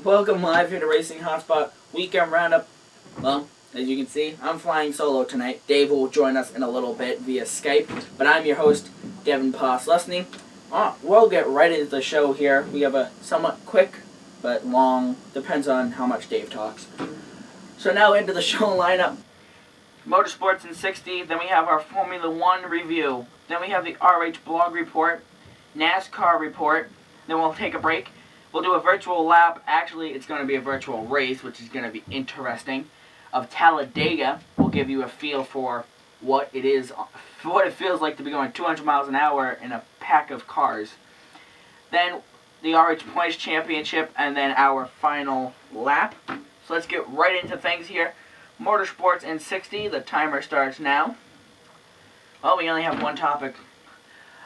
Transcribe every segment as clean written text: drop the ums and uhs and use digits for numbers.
Welcome live here to Racing Hotspot Weekend Roundup. Well, as you can see, I'm flying solo tonight. Dave will join us in a little bit via Skype, but I'm your host, Devin Poslusny. We'll get right into the show here. We have a somewhat quick but long, depends on how much Dave talks. So now into the show lineup. Motorsports in 60, then we have our Formula 1 review, then we have the RH blog report, NASCAR report, then we'll take a break. We'll do a virtual lap. Actually, it's going to be a virtual race, which is going to be interesting, of Talladega. We'll give you a feel for what it is, what it feels like to be going 200 miles an hour in a pack of cars. Then the RH Points Championship, and then our final lap. So let's get right into things here. Motorsports in 60. The timer starts now. Well, we only have one topic.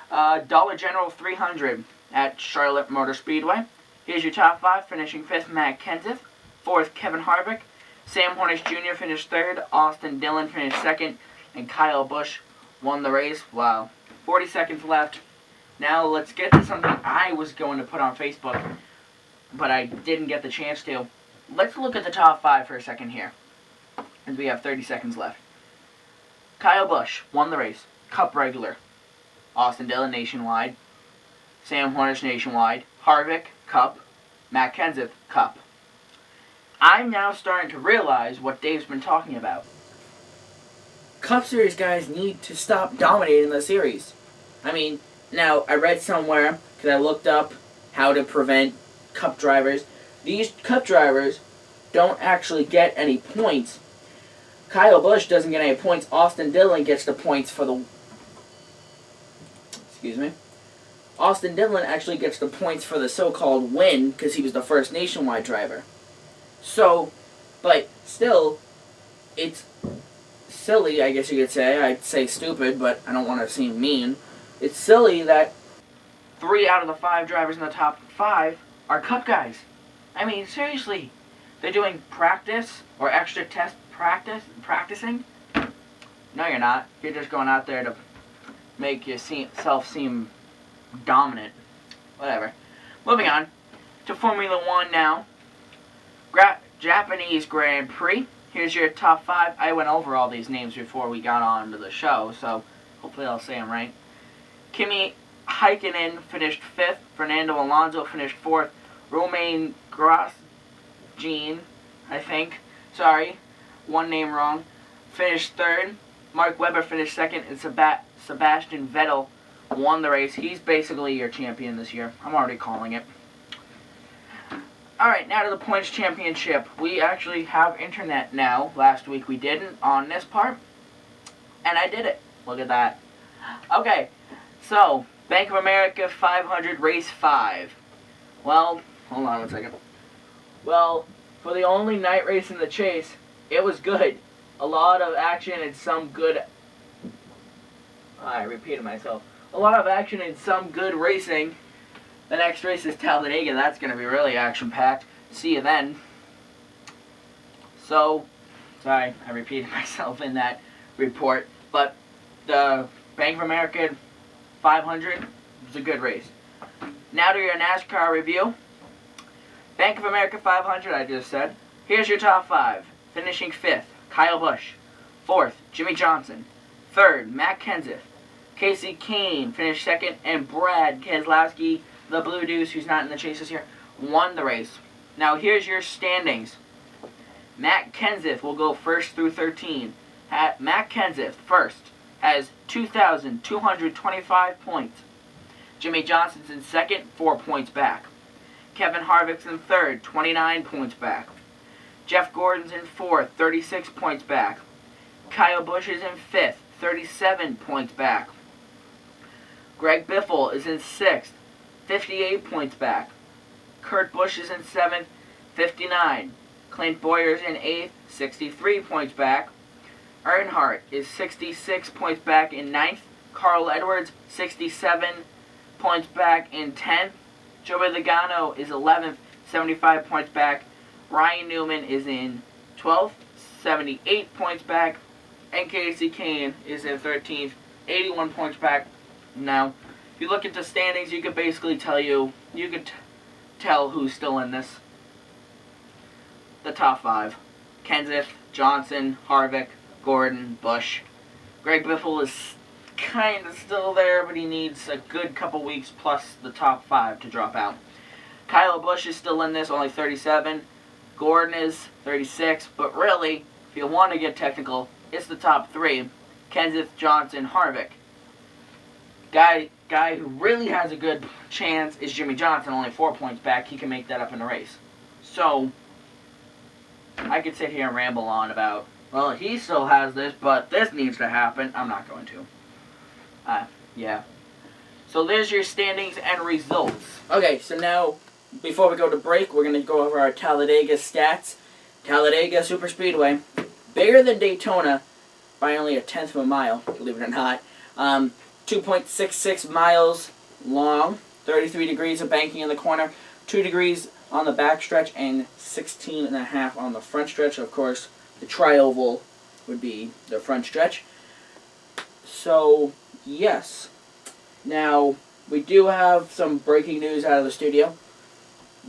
Dollar General 300 at Charlotte Motor Speedway. Here's your top 5, finishing 5th, Matt Kenseth. 4th, Kevin Harvick. Sam Hornish Jr. finished 3rd. Austin Dillon finished 2nd. And Kyle Busch won the race. Wow. 40 seconds left. Now let's get to something I was going to put on Facebook, but I didn't get the chance to. Let's look at the top 5 for a second here, as we have 30 seconds left. Kyle Busch won the race. Cup regular. Austin Dillon nationwide. Sam Hornish nationwide. Harvick, Cup. Matt Kenseth, Cup. I'm now starting to realize what Dave's been talking about. Cup Series guys need to stop dominating the series. I mean, now, I read somewhere, because I looked up how to prevent Cup drivers. These Cup drivers don't actually get any points. Kyle Busch doesn't get any points. Austin Dillon gets the points for the... Excuse me. Austin Dillon actually gets the points for the so-called win, because he was the first nationwide driver. So, but still, it's silly, I guess you could say. I'd say stupid, but I don't want to seem mean. It's silly that 3 out of the 5 drivers in the top 5 are Cup guys. I mean, seriously. They're doing practice or extra test practicing? No, you're not. You're just going out there to make yourself seem dominant. Whatever. Moving on to Formula 1 now. Japanese Grand Prix. Here's your top 5. I went over all these names before we got on to the show, so hopefully I'll say them right. Kimi Häkkinen finished 5th. Fernando Alonso finished 4th. Romain Grosjean, I think. Sorry, one name wrong. Finished 3rd. Mark Webber finished 2nd. And Sebastian Vettel won the race. He's basically your champion this year. I'm already calling it. Alright, now to the Points Championship. We actually have internet now. Last week we didn't on this part. And I did it. Look at that. Okay. So, Bank of America 500 Race 5. Well, hold on one second. Well, for the only night race in the chase, it was good. A lot of action and some good... I repeated myself. A lot of action and some good racing. The next race is Talladega. That's going to be really action-packed. See you then. So, sorry, I repeated myself in that report. But the Bank of America 500 was a good race. Now to your NASCAR review. Bank of America 500, I just said. Here's your top 5. Finishing 5th, Kyle Busch. 4th, Jimmy Johnson. 3rd, Matt Kenseth. Casey Kane finished 2nd. And Brad Keselowski, the Blue Deuce, who's not in the chase this year, won the race. Now here's your standings. Matt Kenseth will go 1st through 13. Matt Kenseth, 1st, has 2,225 points. Jimmy Johnson's in 2nd, 4 points back. Kevin Harvick's in 3rd, 29 points back. Jeff Gordon's in 4th, 36 points back. Kyle Busch is in 5th, 37 points back. Greg Biffle is in 6th, 58 points back. Kurt Busch is in 7th, 59. Clint Bowyer's in 8th, 63 points back. Earnhardt is 66 points back in 9th. Carl Edwards, 67 points back in 10th. Joey Logano is 11th, 75 points back. Ryan Newman is in 12th, 78 points back. And Casey Kane is in 13th, 81 points back. Now, if you look at the standings, you could basically tell who's still in this. the top 5. Kenseth, Johnson, Harvick, Gordon, Busch. Greg Biffle is kind of still there, but he needs a good couple weeks plus the top 5 to drop out. Kyle Busch is still in this, only 37. Gordon is 36, but really, if you want to get technical, it's the top 3. Kenseth, Johnson, Harvick. Guy who really has a good chance is Jimmy Johnson, only 4 points back. He can make that up in the race. So, I could sit here and ramble on about, well, he still has this, but this needs to happen. I'm not going to. Yeah. So there's your standings and results. Okay, so now, before we go to break, we're going to go over our Talladega stats. Talladega Superspeedway, bigger than Daytona by only a tenth of a mile, believe it or not. 2.66 miles long, 33 degrees of banking in the corner, 2 degrees on the back stretch, and 16.5 on the front stretch. Of course, the tri-oval would be the front stretch. So, yes. Now, we do have some breaking news out of the studio.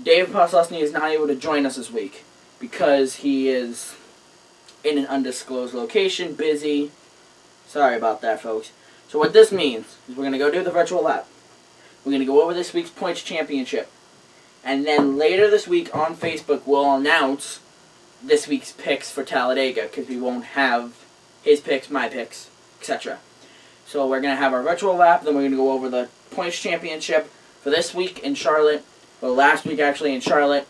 Devin Poslusny is not able to join us this week because he is in an undisclosed location, busy. Sorry about that, folks. So what this means is we're going to go do the virtual lap. We're going to go over this week's points championship. And then later this week on Facebook, we'll announce this week's picks for Talladega, because we won't have his picks, my picks, etc. So we're going to have our virtual lap, then we're going to go over the points championship for this week in Charlotte, well, last week actually in Charlotte,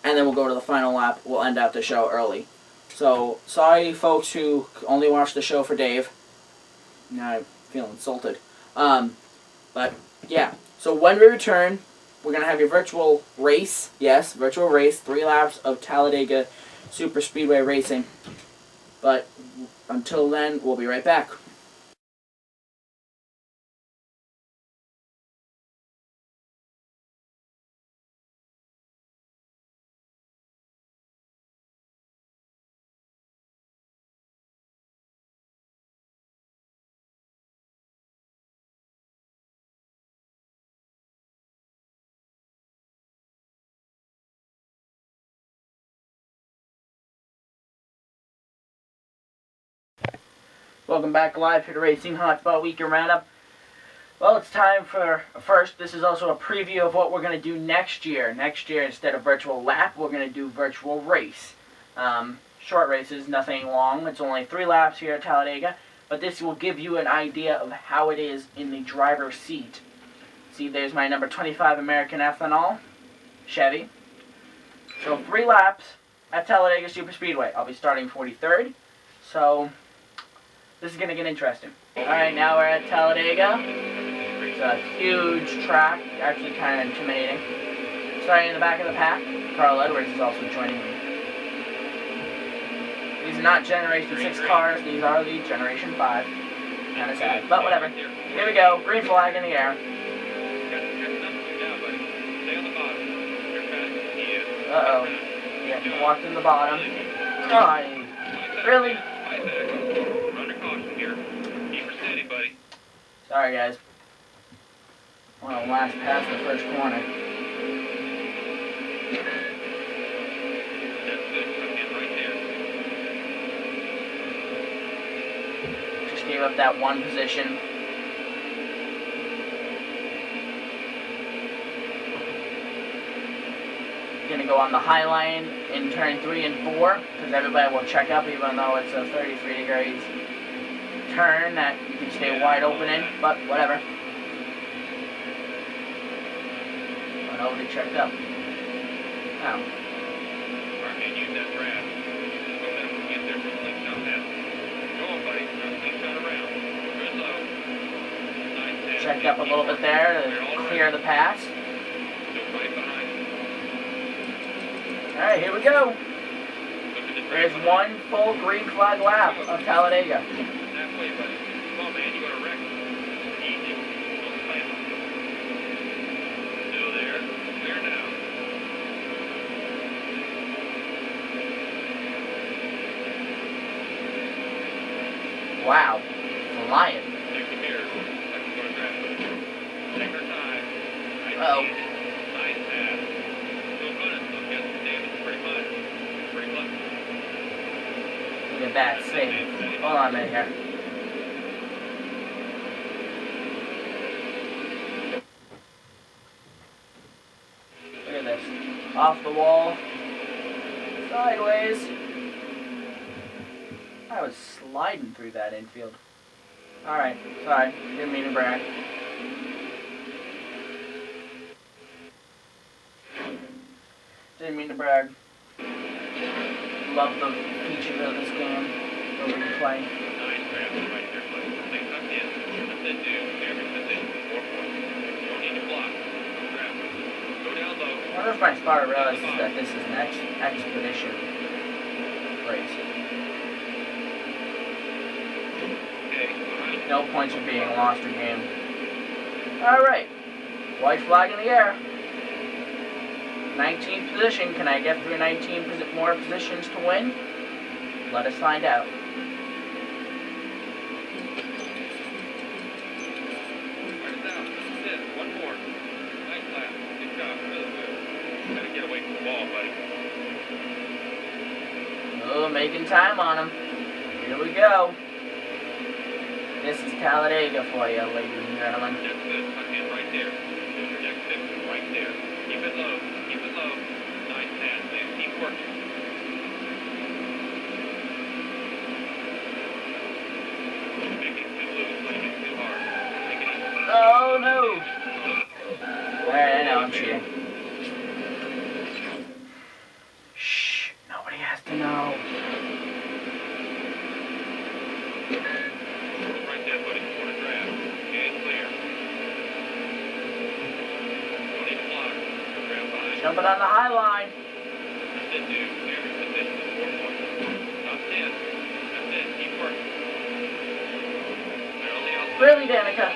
and then we'll go to the final lap. We'll end out the show early. So, sorry folks who only watched the show for Dave. Now I feel insulted. But, yeah. So when we return, we're going to have your virtual race. Yes, virtual race. 3 laps of Talladega Superspeedway racing. But until then, we'll be right back. Welcome back live here to Racing Hotspot Weekend Roundup. Well, it's time for, first, this is also a preview of what we're going to do next year. Next year, instead of virtual lap, we're going to do virtual race. Short races, nothing long. It's only 3 laps here at Talladega. But this will give you an idea of how it is in the driver's seat. See, there's my number 25 American Ethanol, Chevy. So 3 laps at Talladega Superspeedway. I'll be starting 43rd. So this is going to get interesting. Alright, now we're at Talladega. It's a huge track, actually kind of intimidating. Starting in the back of the pack, Carl Edwards is also joining me. These are not Generation 6 cars, these are the Generation 5. Kind of sad, but whatever. Here we go, green flag in the air. Uh-oh. Yeah, walked in the bottom. Oh, really? Sorry, guys. Want to last past the first corner. Just gave up that one position. Gonna go on the high line in turn 3 and 4, because everybody will check up, even though it's a 33 degrees turn that you can stay wide open in, but whatever. But nobody checked up. Now. Checked up a little bit there to clear the pass. Alright, here we go. There's one full green flag lap of Talladega. Come on, man, you got a wreck. Easy. Still there. There now. Wow. Flying. Check the mirror. Second photograph. Take her time. Uh-oh. Nice pass. Still good. Still gets Davis pretty much. a bad save. Hold on a minute here. Look at this. Off the wall. Sideways. I was sliding through that infield. Alright, sorry. Didn't mean to brag. Didn't mean to brag. Love the features of this game. The replay. Nice grab right there, buddy. Stay tucked in. That's it, dude. Every position. 4 points. Don't need to block. Grab. Go down low. I wonder if my spotter realizes that this is an expedition race. Okay, behind. No points are being lost or gained. Alright. White flag in the air. 19th position. Can I get through 19 more positions to win? Let us find out. Right it down. That's it. One more. Nice lap. Good job. Really good. Gotta get away from the ball, buddy. Oh, making time on him. Here we go. This is Talladega for you, ladies and gentlemen. That's good. Tuck in right there. There's your next step. Right there. Keep it low. Keep it low. Nice pass, man. Keep working. Making too loose. Letting it too hard. Take it easy. Oh no! Alright, I know I'm cheating. Shh, nobody has to know. Right there, buddy. Corner grab. And clear. Don't need to block. Grab behind. Jumping on the high line. That's it, dude. Every position is 4 points. Top 10. That's it. Keep working. They're only outside. Really, Danica?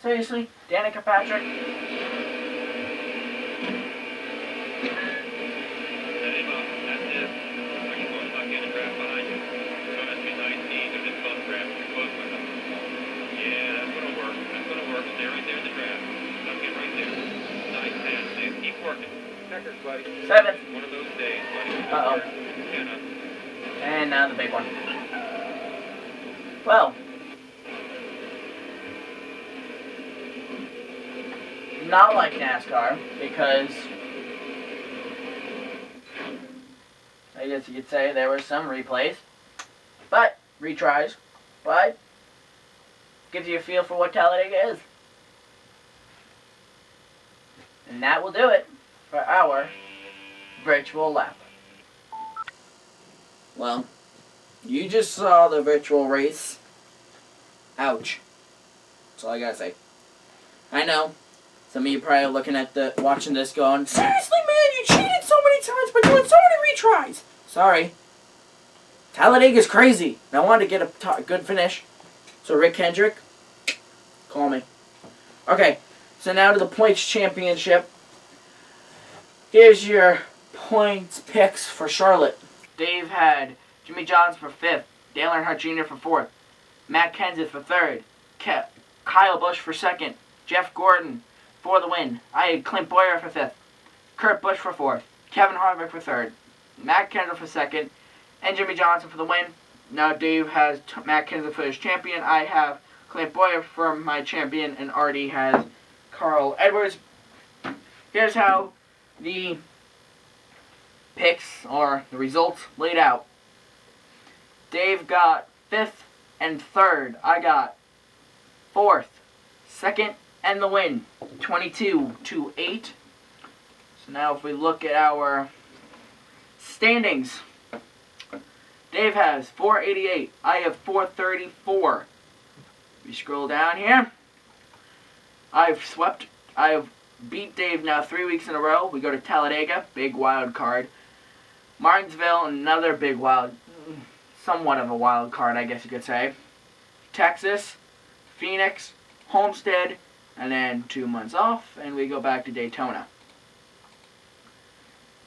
Seriously? Danica Patrick? Set him up. That's it. I can go tuck in and grab behind you. So that's be nice. Ease of this bus grab. You're close with him. Yeah, that's gonna work. That's gonna work. Stay right there in the draft. Tuck in right there. Nice pass, man. Keep working. Checkers, buddy. 7. One of those days, buddy. Uh-oh. 10 up. And now the big one. Well. Not like NASCAR, because I guess you could say there were some replays, but retries, but gives you a feel for what Talladega is. And that will do it for our virtual lap. Well, you just saw the virtual race. Ouch. That's all I gotta say. I know. Some of you probably looking at watching this going, seriously, man, you cheated so many times by doing so many retries. Sorry. Talladega's crazy. And I wanted to get a good finish. So Rick Kendrick, call me. Okay, so now to the points championship. Here's your points picks for Charlotte. Dave had Jimmy Johnson for 5th, Dale Earnhardt Jr. for 4th, Matt Kenseth for 3rd, Kyle Busch for 2nd, Jeff Gordon for the win. I had Clint Boyer for 5th, Kurt Busch for 4th, Kevin Harvick for 3rd, Matt Kenseth for 2nd, and Jimmy Johnson for the win. Now Dave has Matt Kenseth for his champion. I have Clint Boyer for my champion, and Artie has Carl Edwards. Here's how the picks, or the results, laid out. Dave got 5th and 3rd. I got 4th, 2nd, and the win, 22-8. So now if we look at our standings, Dave has 488. I have 434. We scroll down here. I've beat Dave now 3 weeks in a row. We go to Talladega, big wild card. Martinsville, another big somewhat of a wild card, I guess you could say. Texas, Phoenix, Homestead, and then 2 months off, and we go back to Daytona.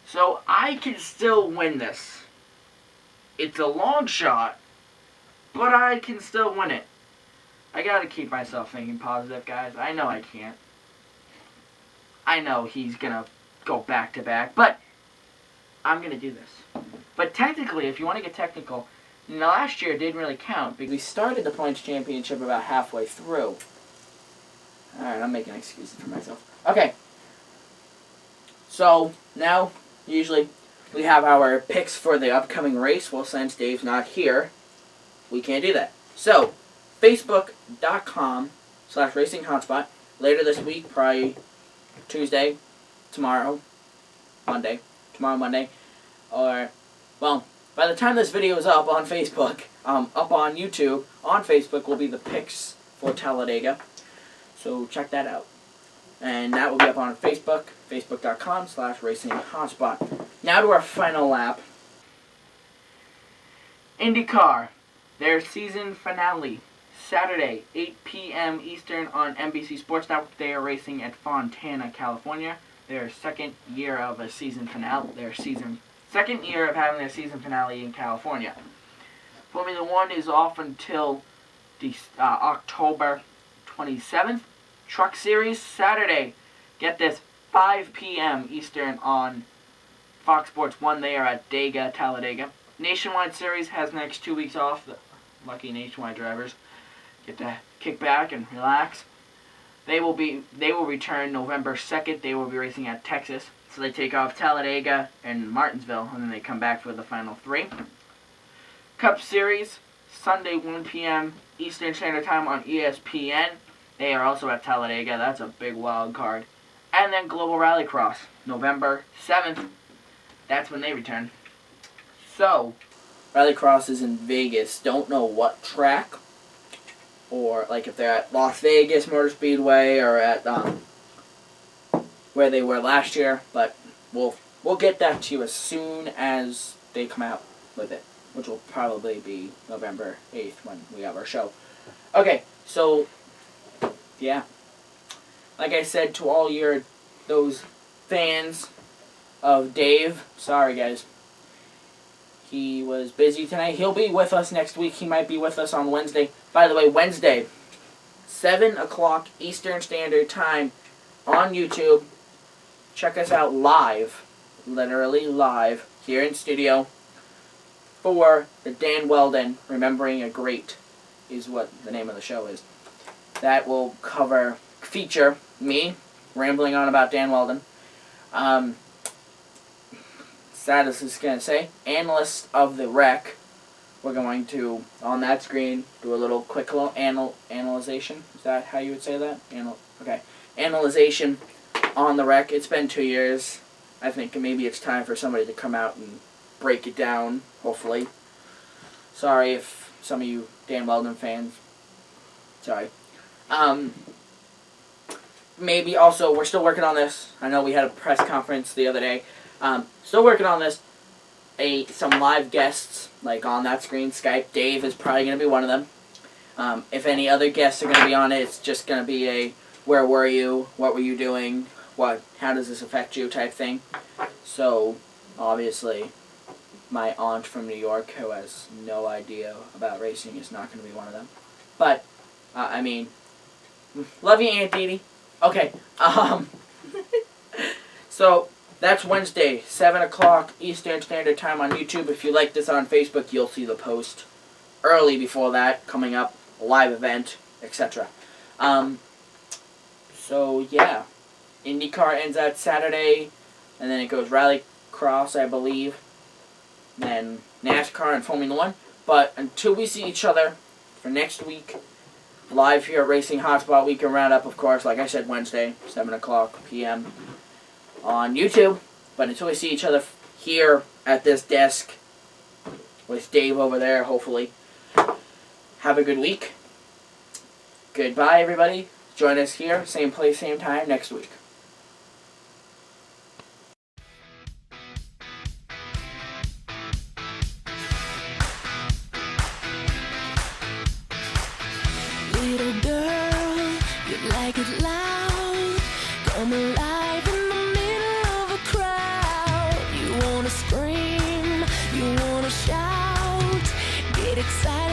So I can still win this. It's a long shot, but I can still win it. I gotta keep myself thinking positive, guys. I know I can't. I know he's gonna go back to back, but I'm going to do this. But technically, if you want to get technical, last year didn't really count because we started the points championship about halfway through. Alright, I'm making excuses for myself. Okay. So, now, usually, we have our picks for the upcoming race. Well, since Dave's not here, we can't do that. So, Facebook.com/RacingHotspot. Later this week, probably Tuesday, tomorrow, Monday, or, well, by the time this video is up on Facebook, up on YouTube, on Facebook will be the picks for Talladega. So check that out. And that will be up on Facebook, Facebook.com/RacingHotspot. Now to our final lap. IndyCar, their season finale, Saturday, 8 p.m. Eastern on NBC Sports Network. They are racing at Fontana, California. Their second year of a season finale. Second year of having their season finale in California. Formula One is off until October 27th. Truck Series, Saturday. Get this, 5 p.m. Eastern on Fox Sports 1. They are at Talladega. Nationwide Series has the next 2 weeks off. The lucky Nationwide drivers get to kick back and relax. They will return November 2nd. They will be racing at Texas. So they take off Talladega and Martinsville, and then they come back for the final 3. Cup Series, Sunday 1 p.m. Eastern Standard Time on ESPN. They are also at Talladega. That's a big wild card. And then Global Rallycross, November 7th. That's when they return. So, Rallycross is in Vegas. Don't know what track, or like if they're at Las Vegas Motor Speedway or at where they were last year. But we'll get that to you as soon as they come out with it, which will probably be November 8th when we have our show. Okay, so yeah, like I said to all those fans of Dave, sorry guys, he was busy tonight. He'll be with us next week. He might be with us on Wednesday. By the way, Wednesday, 7 o'clock Eastern Standard Time on YouTube. Check us out live, literally live, here in studio for the Dan Weldon Remembering a Great is what the name of the show is. That will feature me rambling on about Dan Weldon. Sad as this is going to say, analyst of the wreck. We're going to, on that screen, do a little quick little analyzation. Is that how you would say that? Okay. Analyzation on the wreck. It's been 2 years. I think maybe it's time for somebody to come out and break it down, hopefully. Sorry if some of you Dan Weldon fans. Sorry. Maybe also, we're still working on this. I know we had a press conference the other day. Still working on this. Some live guests, like on that screen, Skype. Dave is probably going to be one of them. If any other guests are going to be on it, it's just going to be a where were you, what were you doing, how does this affect you type thing. So, obviously, my aunt from New York, who has no idea about racing, is not going to be one of them. But, I mean, love you, Aunt Dee Dee. Okay, so, that's Wednesday, 7 o'clock Eastern Standard Time on YouTube. If you like this on Facebook, you'll see the post early before that, coming up, a live event, etc. So, yeah. IndyCar ends that Saturday, and then it goes Rallycross, I believe, then NASCAR and Formula One. But until we see each other for next week, live here at Racing Hotspot Weekend Roundup, of course, like I said, Wednesday, 7 o'clock p.m. on YouTube. But until we see each other here at this desk with Dave over there, hopefully, have a good week. Goodbye, everybody. Join us here, same place, same time, next week. Little girl, you like it loud. Come alive in the middle of a crowd. You wanna scream, you wanna shout. Get excited.